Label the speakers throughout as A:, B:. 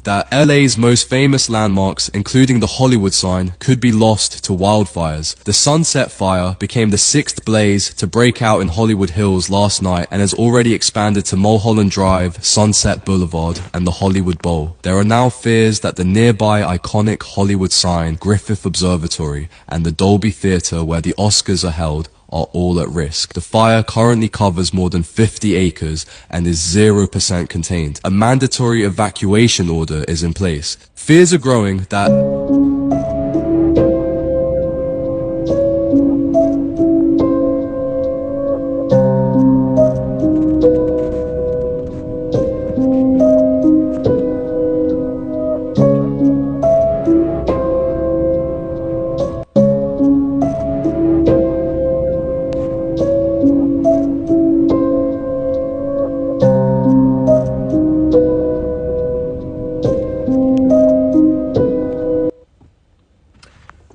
A: that LA's most famous landmarks, including the Hollywood sign, could be lost to wildfires. The Sunset Fire became the sixth blaze to break out in Hollywood Hills last night and has already expanded to Mulholland Drive, Sunset Boulevard, and the Hollywood Bowl. There are now fears that the nearby iconic Hollywood sign, Griffith Observatory, and the Dolby Theatre where the Oscars are held are all at risk. The fire currently covers more than 50 acres and is 0% contained. A mandatory evacuation order is in place. Fears are growing that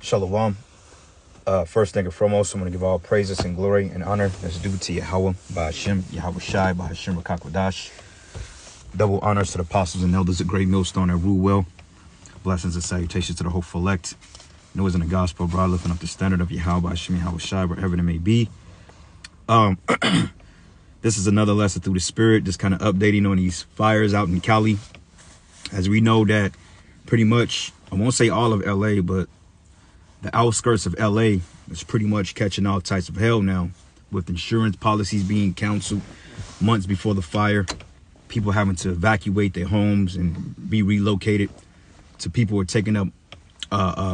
B: Shalom. First thing and foremost, I'm going to give all praises and glory and honor that's due to Yahweh, by Hashem, Yahweh Shai, by Hashem Rakakwadash. Double honors to the apostles and elders of Great Millstone that rule well. Blessings and salutations to the hopeful elect. Noise in the gospel, broad lifting up the standard of Yahweh, by Hashem, Yahweh Shai, wherever it may be. This is another lesson through the Spirit, just kind of updating on these fires out in Cali. As we know that pretty much, I won't say all of LA, but the outskirts of LA is pretty much catching all types of hell now, with insurance policies being canceled months before the fire, people having to evacuate their homes and be relocated, to people who are taking up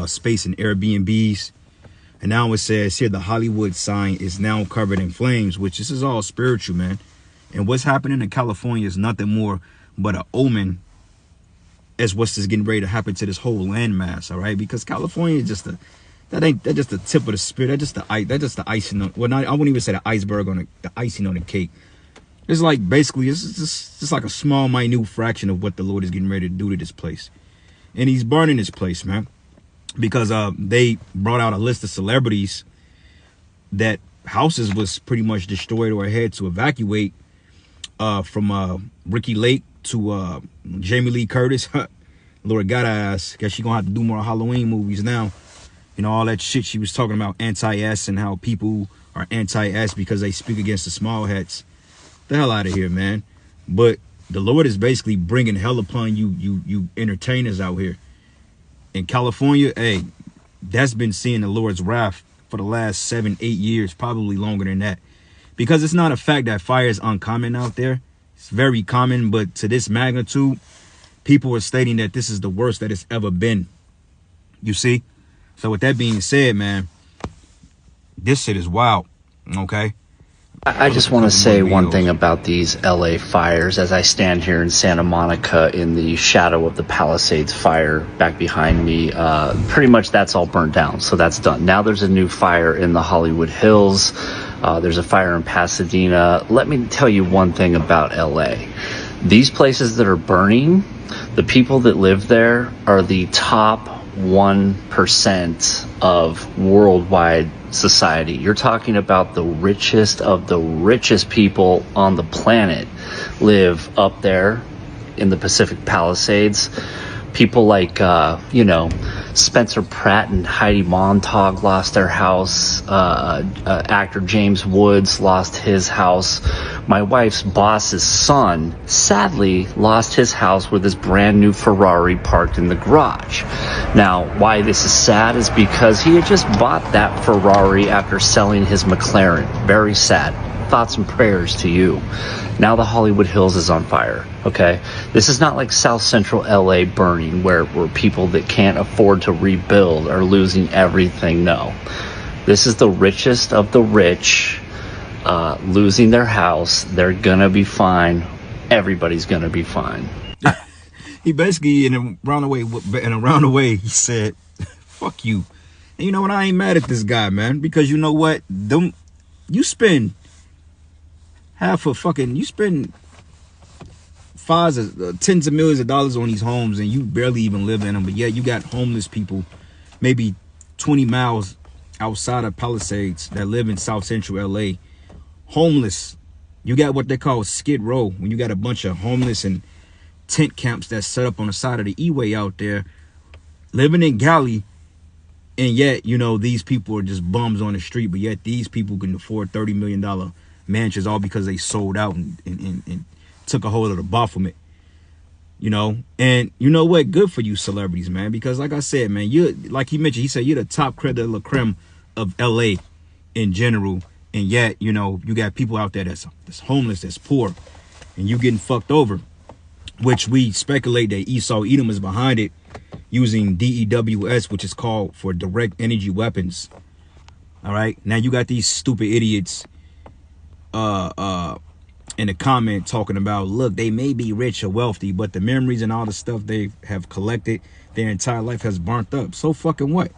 B: space in Airbnbs. And now it says here the Hollywood sign is now covered in flames, which this is all spiritual, man. And what's happening in California is nothing more but an omen as what's just getting ready to happen to this whole landmass, all right? Because California is just that's just the tip of the spear. That's just the icing on, well, not, I wouldn't even say the iceberg on the icing on the cake. It's like basically it's just like a small, minute fraction of what the Lord is getting ready to do to this place. And he's burning this place, man, because they brought out a list of celebrities that houses was pretty much destroyed or had to evacuate, from Ricky Lake to Jamie Lee Curtis. Lord God, I guess she's gonna have to do more Halloween movies now. You know, all that shit she was talking about, anti-S, and how people are anti-S because they speak against the small hats. The hell out of here, man. But the Lord is basically bringing hell upon you entertainers out here. In California, hey, that's been seeing the Lord's wrath for the last 7-8 years, probably longer than that. Because it's not a fact that fire is uncommon out there. It's very common, but to this magnitude, people are stating that this is the worst that it's ever been. You see? So with that being said, man, this shit is wild, okay?
C: I just want to say one thing about these LA fires. As I stand here in Santa Monica in the shadow of the Palisades fire back behind me, pretty much that's all burnt down. So that's done. Now there's a new fire in the Hollywood Hills. There's a fire in Pasadena. Let me tell you one thing about LA. These places that are burning, the people that live there are the top 1% of worldwide society. You're talking about the richest of the richest people on the planet live up there in the Pacific Palisades. People like, Spencer Pratt and Heidi Montag lost their house. Actor James Woods lost his house. My wife's boss's son sadly lost his house with his brand new Ferrari parked in the garage. Now, why this is sad is because he had just bought that Ferrari after selling his McLaren. Very sad. Thoughts and prayers to you. Now the Hollywood Hills is on fire, okay? This is not like South Central LA burning where people that can't afford to rebuild are losing everything. No. This is the richest of the rich losing their house. They're gonna be fine. Everybody's gonna be fine.
B: He basically, in a roundabout way, he said, fuck you. And you know what? I ain't mad at this guy, man, because you know what? You spend tens of millions of dollars on these homes and you barely even live in them, but yet you got homeless people maybe 20 miles outside of Palisades that live in South Central LA. Homeless. You got what they call Skid Row, when you got a bunch of homeless and tent camps that's set up on the side of the E-way out there, living in Cali, and yet, you know, these people are just bums on the street, but yet these people can afford $30 million mansions all because they sold out and took a hold of the Baphomet. You know, and you know what? Good for you celebrities, man, because like I said, man, you're, like he mentioned, he said you're the top creme de la creme of LA in general, and yet, you know, you got people out there that's homeless, that's poor, and you getting fucked over, which we speculate that Esau Edom is behind it, using DEWS, which is called for direct energy weapons. All right, now you got these stupid idiots in the comment talking about, look, they may be rich or wealthy, but the memories and all the stuff they have collected their entire life has burnt up. So fucking what?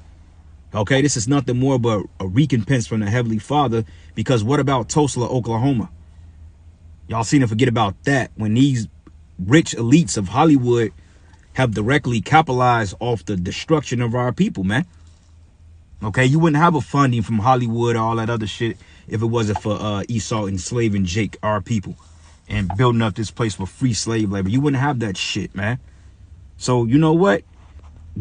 B: Okay, this is nothing more but a recompense from the Heavenly Father, because what about Tulsa, Oklahoma? Y'all seem to forget about that when these rich elites of Hollywood have directly capitalized off the destruction of our people, man. Okay, you wouldn't have a funding from Hollywood or all that other shit if it wasn't for Esau enslaving Jake, our people, and building up this place for free slave labor. You wouldn't have that shit, man. So, you know what?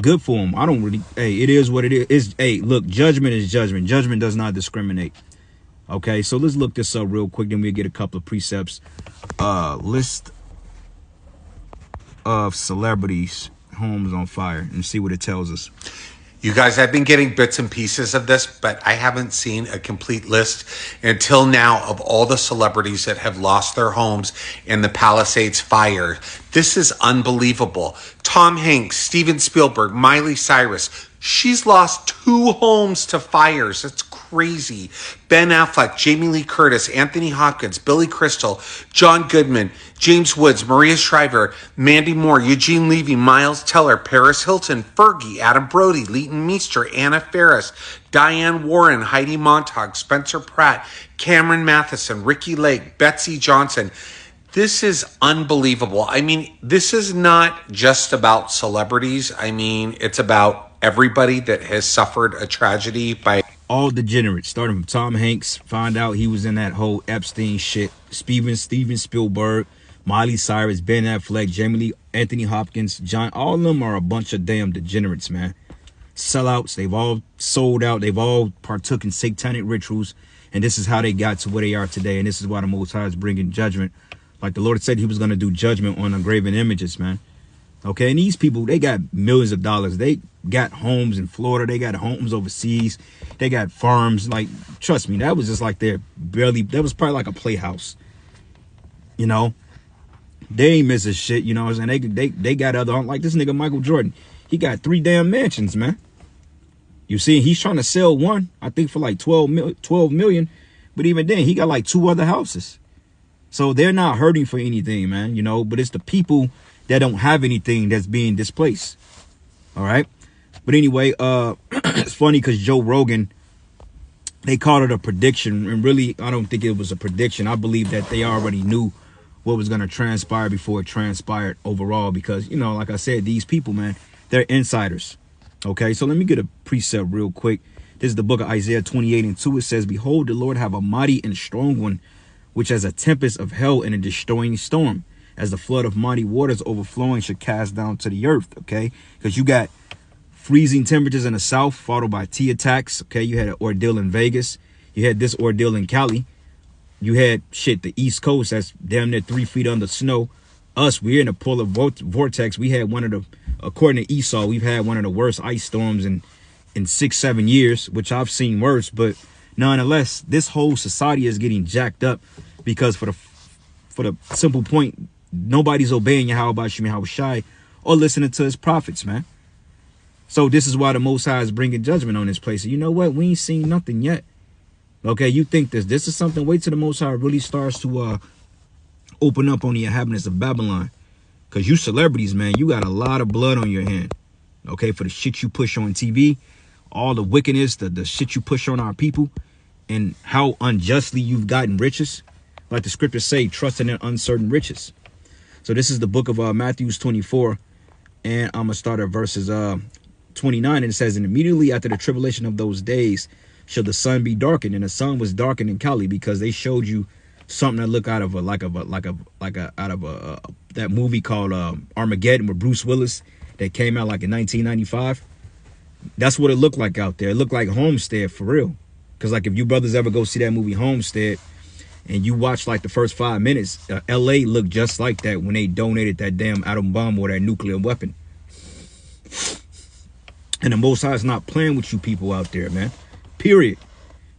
B: Good for them. I don't really, hey, it is what it is. Hey, look, judgment is judgment. Judgment does not discriminate. Okay, so let's look this up real quick, then we'll get a couple of precepts. List of celebrities' homes on fire, and see what it tells us.
D: You guys, I've been getting bits and pieces of this, but I haven't seen a complete list until now of all the celebrities that have lost their homes in the Palisades fire. This is unbelievable. Tom Hanks, Steven Spielberg, Miley Cyrus. She's lost 2 homes to fires. It's crazy. Ben Affleck, Jamie Lee Curtis, Anthony Hopkins, Billy Crystal, John Goodman, James Woods, Maria Shriver, Mandy Moore, Eugene Levy, Miles Teller, Paris Hilton, Fergie, Adam Brody, Leighton Meester, Anna Faris, Diane Warren, Heidi Montag, Spencer Pratt, Cameron Matheson, Ricky Lake, Betsy Johnson. This is unbelievable. I mean, this is not just about celebrities. I mean, it's about everybody that has suffered a tragedy by
B: all degenerates, starting from Tom Hanks, find out he was in that whole Epstein shit, Steven Spielberg, Miley Cyrus, Ben Affleck, Jamie Lee, Anthony Hopkins, John, all of them are a bunch of damn degenerates, man. Sellouts, they've all sold out, they've all partook in satanic rituals, and this is how they got to where they are today, and this is why the Most High is bringing judgment. Like the Lord said he was going to do judgment on graven images, man. Okay, and these people, they got millions of dollars. They got homes in Florida. They got homes overseas. They got farms. Like, trust me, that was just like that was probably like a playhouse. You know, they ain't missing shit, you know what I'm saying? They got other, like this nigga Michael Jordan. He got 3 damn mansions, man. You see, he's trying to sell one, I think for like 12 million. But even then, he got like 2 other houses. So they're not hurting for anything, man, you know, but it's the people that don't have anything that's being displaced. All right. But anyway, it's funny because Joe Rogan, they called it a prediction. And really, I don't think it was a prediction. I believe that they already knew what was going to transpire before it transpired overall. Because, you know, like I said, these people, man, they're insiders. Okay, so let me get a precept real quick. This is the book of Isaiah 28:2. It says, behold, the Lord have a mighty and strong one, which as a tempest of hell and a destroying storm, as the flood of mighty waters overflowing should cast down to the earth. Okay, because you got freezing temperatures in the south, followed by T attacks. Okay, you had an ordeal in Vegas. You had this ordeal in Cali. You had the East Coast that's damn near 3 feet under snow. We're in a polar vortex. We had one of the, according to Esau, we've had one of the worst ice storms in 6-7 years, which I've seen worse. But nonetheless, this whole society is getting jacked up because for the simple point, nobody's obeying Yahweh Shai or listening to his prophets, man. So this is why the Most High is bringing judgment on this place. You know what? We ain't seen nothing yet. Okay, you think this is something? Wait till the Most High really starts to open up on the inhabitants of Babylon. Because you celebrities, man, you got a lot of blood on your hand. Okay, for the shit you push on TV, all the wickedness, the shit you push on our people, and how unjustly you've gotten riches. Like the scriptures say, trusting in uncertain riches. So this is the book of Matthew 24. And I'm going to start at verses 29. And it says, and immediately after the tribulation of those days shall the sun be darkened. And the sun was darkened in Cali because they showed you something that looked out of that movie called Armageddon with Bruce Willis that came out like in 1995. That's what it looked like out there. It looked like Homestead for real. Because like if you brothers ever go see that movie Homestead and you watch like the first 5 minutes, LA looked just like that when they donated that damn atom bomb or that nuclear weapon. And the Most High is not playing with you people out there, man. Period.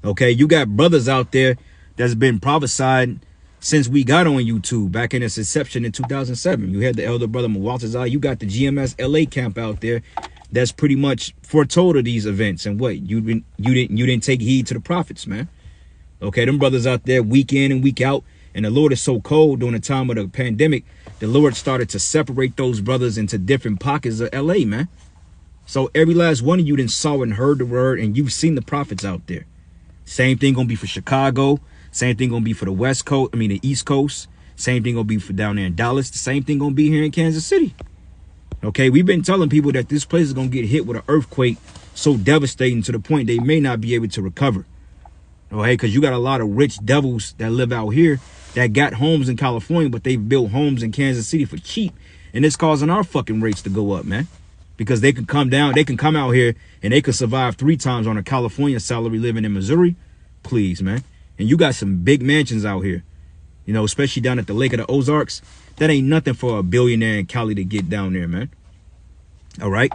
B: Okay, you got brothers out there that's been prophesied since we got on YouTube back in its inception in 2007. You had the elder brother Mawaltazar. You got the GMS LA camp out there that's pretty much foretold of these events. And what you didn't take heed to the prophets, man. Okay, them brothers out there week in and week out. And the Lord is so cold during the time of the pandemic. The Lord started to separate those brothers into different pockets of LA, man. So every last one of you then saw and heard the word, and you've seen the prophets out there. Same thing gonna be for Chicago. Same thing gonna be for the West Coast. I mean the East Coast. Same thing gonna be for down there in Dallas. The same thing gonna be here in Kansas City. Okay, we've been telling people that this place is gonna get hit with an earthquake so devastating to the point they may not be able to recover. Okay, because you got a lot of rich devils that live out here that got homes in California, but they've built homes in Kansas City for cheap, and it's causing our fucking rates to go up, man. Because they can come down, they can come out here and they can survive 3 times on a California salary living in Missouri. Please, man. And you got some big mansions out here, you know, especially down at the Lake of the Ozarks. That ain't nothing for a billionaire in Cali to get down there, man. All right.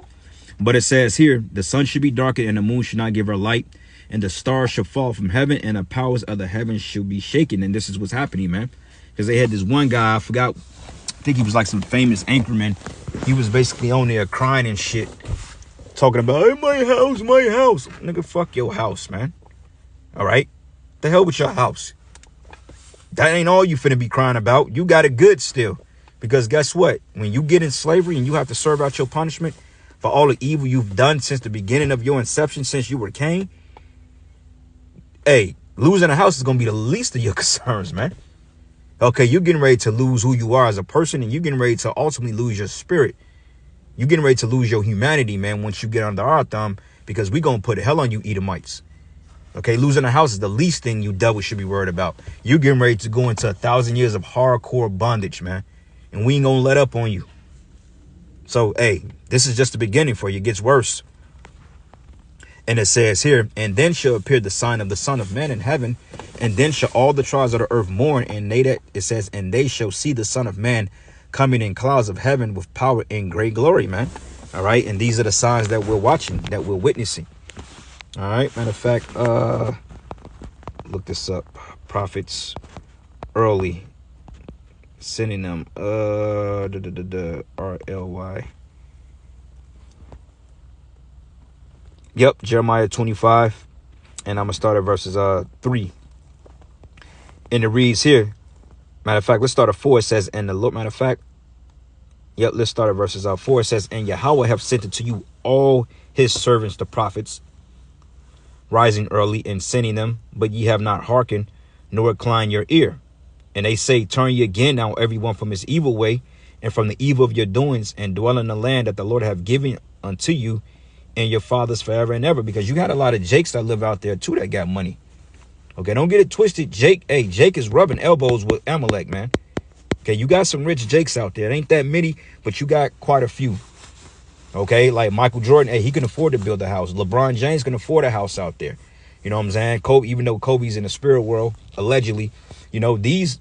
B: But it says here, the sun should be darkened and the moon should not give her light, and the stars shall fall from heaven and the powers of the heavens shall be shaken. And this is what's happening, man. Because they had this one guy, I forgot, I think he was like some famous anchorman. He was basically on there crying and shit, talking about, hey, my house, my house. Nigga, fuck your house, man. All right? The hell with your house. That ain't all you finna be crying about. You got it good still. Because guess what? When you get in slavery and you have to serve out your punishment for all the evil you've done since the beginning of your inception, since you were Cain, hey, losing a house is going to be the least of your concerns, man. Okay, you're getting ready to lose who you are as a person, and you're getting ready to ultimately lose your spirit. You're getting ready to lose your humanity, man, once you get under our thumb, because we're going to put hell on you Edomites. Okay, losing a house is the least thing you devils should be worried about. You're getting ready to go into 1,000 years of hardcore bondage, man, and we ain't going to let up on you. So, hey, this is just the beginning for you. It gets worse. And it says here, and then shall appear the sign of the Son of Man in heaven, and then shall all the tribes of the earth mourn, and it says, and they shall see the Son of Man coming in clouds of heaven with power and great glory, man. All right, and these are the signs that we're watching, that we're witnessing. All right, matter of fact, look this up. Prophets early, sending them, RLY. Yep, Jeremiah 25, and I'm going to start at verses 3. And it reads here, matter of fact, let's start at 4. It says, and the Lord, matter of fact, yep, let's start at verses 4. It says, and Yahweh have sent unto you all his servants, the prophets, rising early and sending them, but ye have not hearkened, nor incline your ear. And they say, turn ye again now everyone from his evil way, and from the evil of your doings, and dwell in the land that the Lord have given unto you, and your fathers forever and ever. Because you got a lot of Jakes that live out there too that got money. Okay, don't get it twisted. Jake is rubbing elbows with Amalek, man. Okay, you got some rich Jakes out there. It ain't that many, but you got quite a few. Okay, like Michael Jordan, he can afford to build a house. LeBron James can afford a house out there. You know what I'm saying? Kobe, even though Kobe's in the spirit world, allegedly, you know, they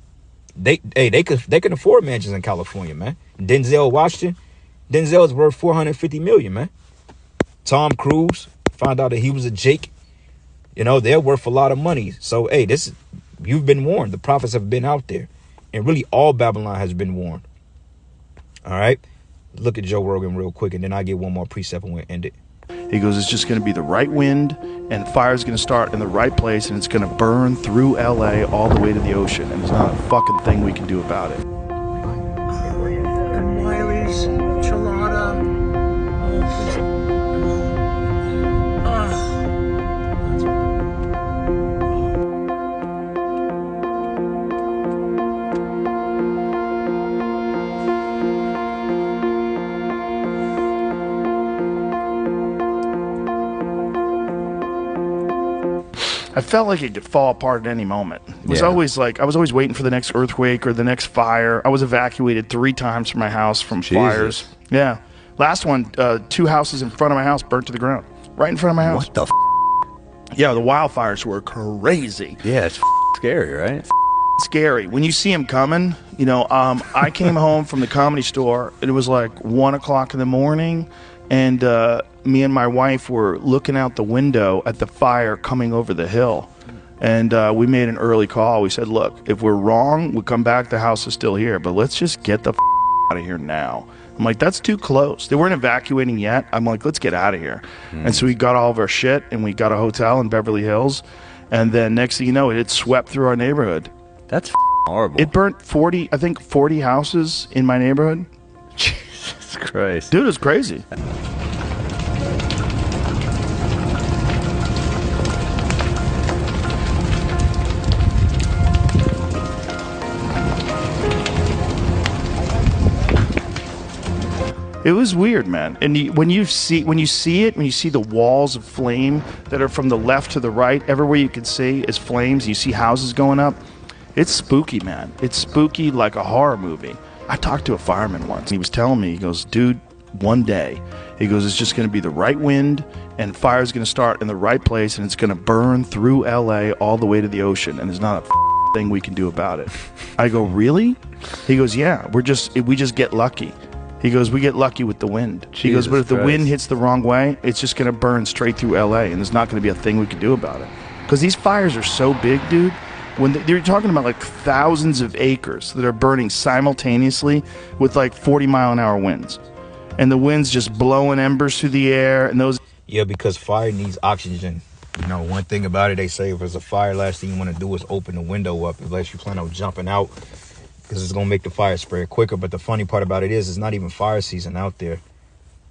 B: can afford mansions in California, man. Denzel Washington, Denzel's worth $450 million, man. Tom Cruise, found out that he was a Jake. You know, they're worth a lot of money. So, hey, you've been warned. The prophets have been out there. And really, all Babylon has been warned. All right? Look at Joe Rogan real quick, and then I get one more precept and we'll end it.
E: He goes, it's just going to be the right wind, and the fire's going to start in the right place, and it's going to burn through LA all the way to the ocean. And there's not a fucking thing we can do about it.
F: Miley's, Chelada.
E: I felt like it could fall apart at any moment. It was
G: Yeah.
E: always like, I was always waiting for the next earthquake or the next fire. I was evacuated 3 times from my house from fires. Yeah. Last one, 2 houses in front of my house burnt to the ground. Right in front of my house.
G: What the
E: Yeah, the wildfires were crazy.
G: Yeah, it's scary, right?
E: Scary. When you see them coming, you know, I came home from the Comedy Store, and it was like 1 o'clock in the morning, and me and my wife were looking out the window at the fire coming over the hill. And we made an early call. We said, look, if we're wrong, we'll come back. The house is still here, but let's just get the out of here now. I'm like, that's too close. They weren't evacuating yet. I'm like, let's get out of here. And so we got all of our shit, and we got a hotel in Beverly Hills. And then next thing you know, it swept through our neighborhood.
G: That's horrible.
E: It burnt 40 houses in my neighborhood.
G: Jesus Christ.
E: Dude, it's crazy. It was weird, man. And when you see the walls of flame that are from the left to the right, everywhere you can see is flames. You see houses going up. It's spooky, man. It's spooky like a horror movie. I talked to a fireman once. He was telling me, he goes, dude, one day, he goes, it's just going to be the right wind, and fire's going to start in the right place, and it's going to burn through LA all the way to the ocean, and there's not a thing we can do about it. I go, really? He goes, yeah, we just get lucky. He goes, we get lucky with the wind. He goes, but if the wind hits the wrong way, it's just going to burn straight through LA, and there's not going to be a thing we can do about it. Because these fires are so big, dude. When they're talking about like thousands of acres that are burning simultaneously with like 40-mile-an-hour winds. And the wind's just blowing embers through the air, and those...
B: Yeah, because fire needs oxygen. You know, one thing about it, they say if there's a fire, last thing you want to do is open the window up unless you plan on jumping out, because it's going to make the fire spread quicker. But the funny part about it is it's not even fire season out there.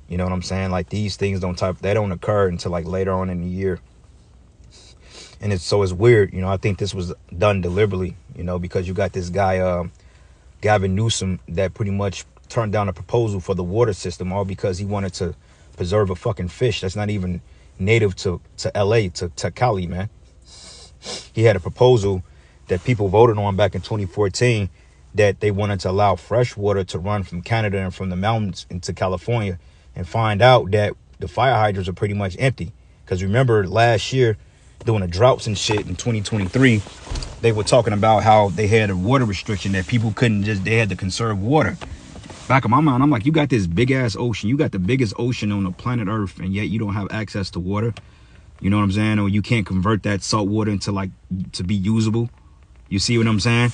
B: You know what I'm saying? Like, these things don't occur until like later on in the year. And it's weird. You know, I think this was done deliberately, you know, because you got this guy, Gavin Newsom, that pretty much turned down a proposal for the water system, all because he wanted to preserve a fucking fish that's not even native to LA, to Cali, man. He had a proposal that people voted on back in 2014 that they wanted to allow fresh water to run from Canada and from the mountains into California, and find out that the fire hydrants are pretty much empty. Because remember last year, doing the droughts and shit in 2023, they were talking about how they had a water restriction that people they had to conserve water. Back in my mind, I'm like, you got this big ass ocean, you got the biggest ocean on the planet Earth, and yet you don't have access to water. You know what I'm saying? Or you can't convert that salt water into to be usable. You see what I'm saying?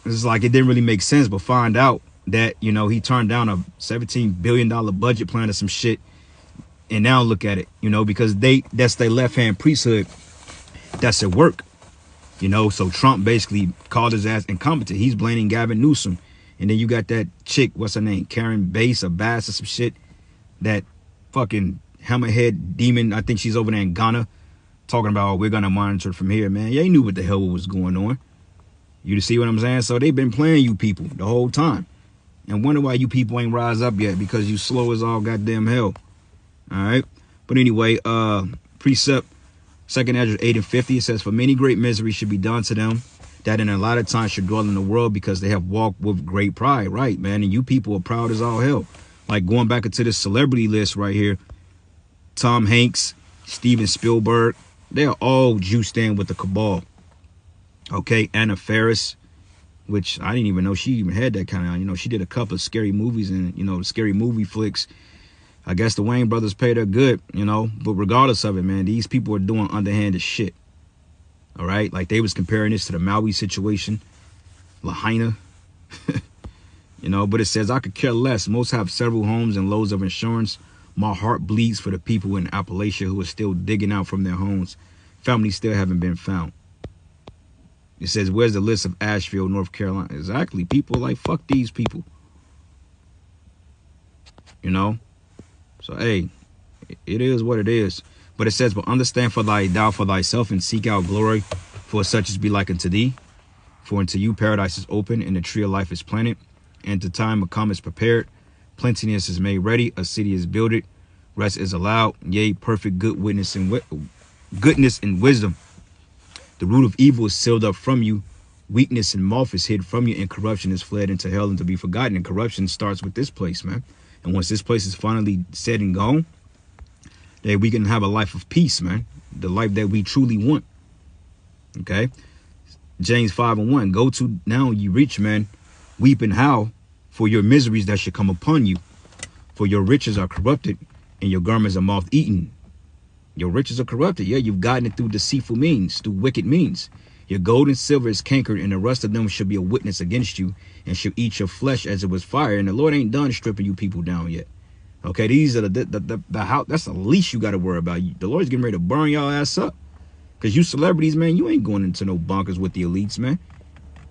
B: It's like, it didn't really make sense, but find out that, you know, he turned down a $17 billion budget plan or some shit. And now look at it, you know, because that's their left-hand priesthood. That's their work, you know. So Trump basically called his ass incompetent. He's blaming Gavin Newsom. And then you got that chick, what's her name? Karen Bass or Bass or some shit. That fucking hammerhead demon. I think she's over there in Ghana talking about, we're going to monitor it from here, man. Yeah, he knew what the hell was going on. You see what I'm saying? So they've been playing you people the whole time. And wonder why you people ain't rise up yet, because you slow as all goddamn hell. All right. But anyway, precept 2nd Ezra 8:50, it says, for many great misery should be done to them that in a lot of time should dwell in the world, because they have walked with great pride. Right, man. And you people are proud as all hell. Like, going back into this celebrity list right here, Tom Hanks, Steven Spielberg, they are all juiced in with the cabal. Okay. Anna Faris, which I didn't even know she even had that kind of, you know, she did a couple of scary movies and, you know, scary movie flicks. I guess the Wayne brothers paid her good, you know, but regardless of it, man, these people are doing underhanded shit. All right. Like, they was comparing this to the Maui situation, Lahaina, you know, but it says, I could care less. Most have several homes and loads of insurance. My heart bleeds for the people in Appalachia who are still digging out from their homes. Families still haven't been found. It says, where's the list of Asheville, North Carolina? Exactly. People are like, fuck these people. You know? So, hey, it is what it is. But it says, but understand for thou for thyself, and seek out glory, for such as be like unto thee. For unto you paradise is open, and the tree of life is planted, and the time of come is prepared. Plenteousness is made ready, a city is builded, rest is allowed, yea, perfect goodness and wisdom. The root of evil is sealed up from you. Weakness and moth is hid from you, and corruption is fled into hell and to be forgotten. And corruption starts with this place, man. And once this place is finally said and gone, then we can have a life of peace, man. The life that we truly want. Okay? James 5:1. Go to now ye rich men, weep and howl for your miseries that should come upon you. For your riches are corrupted, and your garments are moth-eaten. Your riches are corrupted. Yeah, you've gotten it through deceitful means, through wicked means. Your gold and silver is cankered, and the rust of them shall be a witness against you, and shall eat your flesh as it was fire. And the Lord ain't done stripping you people down yet. Okay, these are the how. That's the least you got to worry about. The Lord's getting ready to burn y'all ass up. Because you celebrities, man, you ain't going into no bunkers with the elites, man.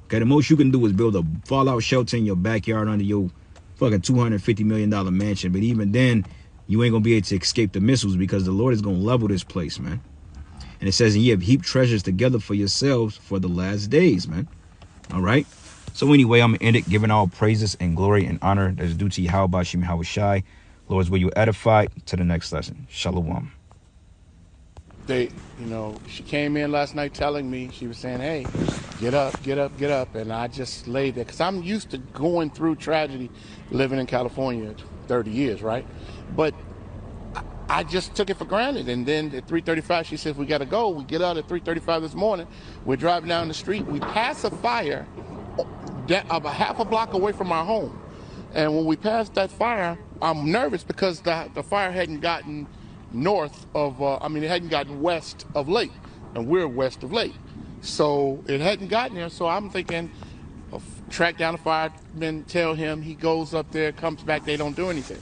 B: Okay, the most you can do is build a fallout shelter in your backyard under your fucking $250 million mansion. But even then, you ain't going to be able to escape the missiles, because the Lord is going to level this place, man. And it says, and ye have heaped treasures together for yourselves for the last days, man. All right. So anyway, I'm going to end it giving all praises and glory and honor that is due to Yahweh Bashim Hawashai. Lord's will you edify to the next lesson. Shalom.
F: She came in last night telling me, she was saying, hey, get up, get up, get up. And I just laid there because I'm used to going through tragedy living in California 30 years, right? But I just took it for granted. And then at 3:35, she said, we got to go. We get out at 3:35 this morning. We're driving down the street. We pass a fire about half a block away from our home. And when we passed that fire, I'm nervous because the fire hadn't gotten north of, it hadn't gotten west of Lake. And we're west of Lake. So it hadn't gotten there. So I'm thinking, track down the fireman, tell him, he goes up there, comes back, they don't do anything.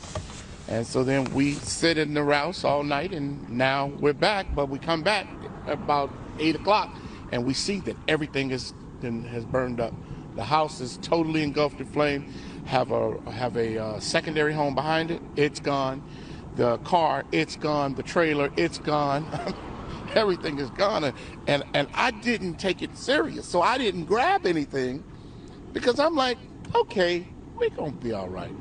F: And so then we sit in the house all night, and now we're back, but we come back about 8 o'clock, and we see that everything has burned up. The house is totally engulfed in flame. Have a secondary home behind it. It's gone. The car, it's gone. The trailer, it's gone. Everything is gone. And I didn't take it serious, so I didn't grab anything because I'm like, okay, we're going to be all right.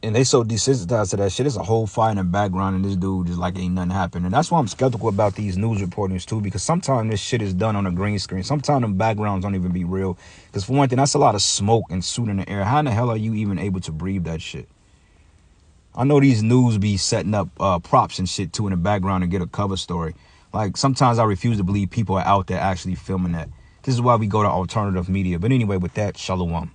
B: And they so desensitized to that shit. There's a whole fire in the background, and this dude just like ain't nothing happened. And that's why I'm skeptical about these news reporters too, because sometimes this shit is done on a green screen. Sometimes them backgrounds don't even be real. Because for one thing, that's a lot of smoke and soot in the air. How in the hell are you even able to breathe that shit? I know these news be setting up props and shit too in the background to get a cover story. Like, sometimes I refuse to believe people are out there actually filming that. This is why we go to alternative media. But anyway, with that, shalom.